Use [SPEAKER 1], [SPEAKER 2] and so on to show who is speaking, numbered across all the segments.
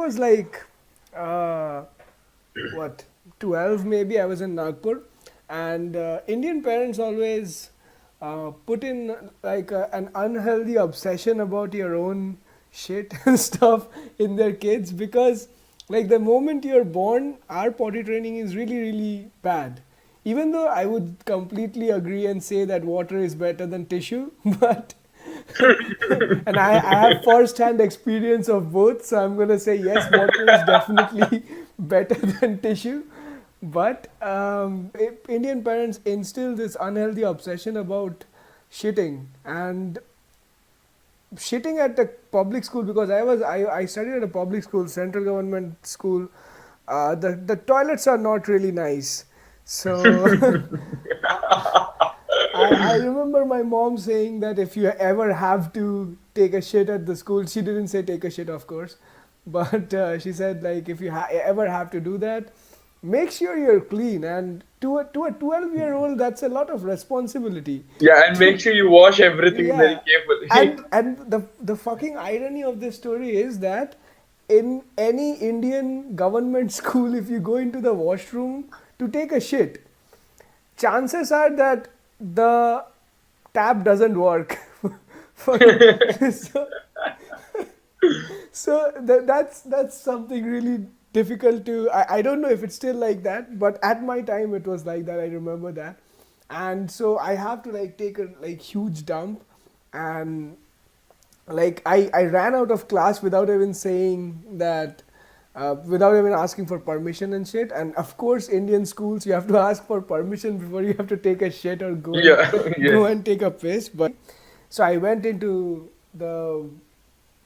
[SPEAKER 1] was like, uh, what, 12 maybe, I was in Nagpur. And Indian parents always put in like an unhealthy obsession about your own shit and stuff in their kids, because like the moment you're born, our potty training is really, really bad. Even though I would completely agree and say that water is better than tissue, but and I have first-hand experience of both, so I'm gonna say yes, water is definitely better than tissue. But Indian parents instill this unhealthy obsession about shitting, and shitting at the public school, because I studied at a public school, central government school. The toilets are not really nice, so I remember my mom saying that if you ever have to take a shit at the school, she didn't say take a shit, of course, but she said like if you ever have to do that, make sure you're clean. And to a 12-year-old, that's a lot of responsibility.
[SPEAKER 2] Yeah, and make sure you wash everything very
[SPEAKER 1] Yeah,
[SPEAKER 2] carefully.
[SPEAKER 1] and the fucking irony of this story is that in any Indian government school, if you go into the washroom to take a shit, chances are that the tap doesn't work. For, so that's something really difficult to. I don't know if it's still like that, but at my time it was like that. I remember that, and so I have to like take a like huge dump, and like I ran out of class without even saying that, without even asking for permission and shit. And of course, Indian schools, you have to ask for permission before you have to take a shit or
[SPEAKER 2] Yeah,
[SPEAKER 1] go
[SPEAKER 2] yes.
[SPEAKER 1] and take a piss. But so I went into the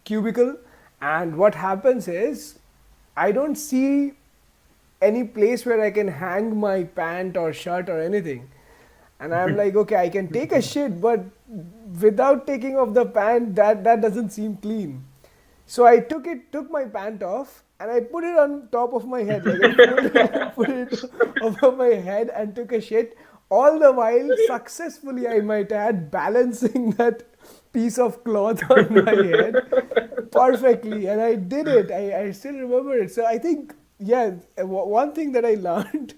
[SPEAKER 1] cubicle, and what happens is I don't see any place where I can hang my pant or shirt or anything. And I'm like, okay, I can take a shit, but without taking off the pant, that doesn't seem clean. So I took my pant off, and I put it on top of my head, like I put it over my head and took a shit. All the while, successfully, I might add, balancing that piece of cloth on my head perfectly, and I did it. I still remember it. So I think, yeah, one thing that I learned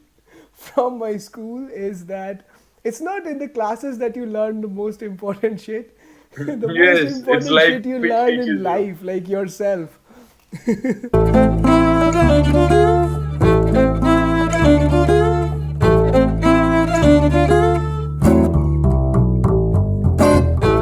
[SPEAKER 1] from my school is that it's not in the classes that you learn the most important shit. The most
[SPEAKER 2] Yes, it's
[SPEAKER 1] important
[SPEAKER 2] life
[SPEAKER 1] shit you
[SPEAKER 2] which
[SPEAKER 1] learn
[SPEAKER 2] teaches
[SPEAKER 1] in
[SPEAKER 2] you.
[SPEAKER 1] life, like yourself.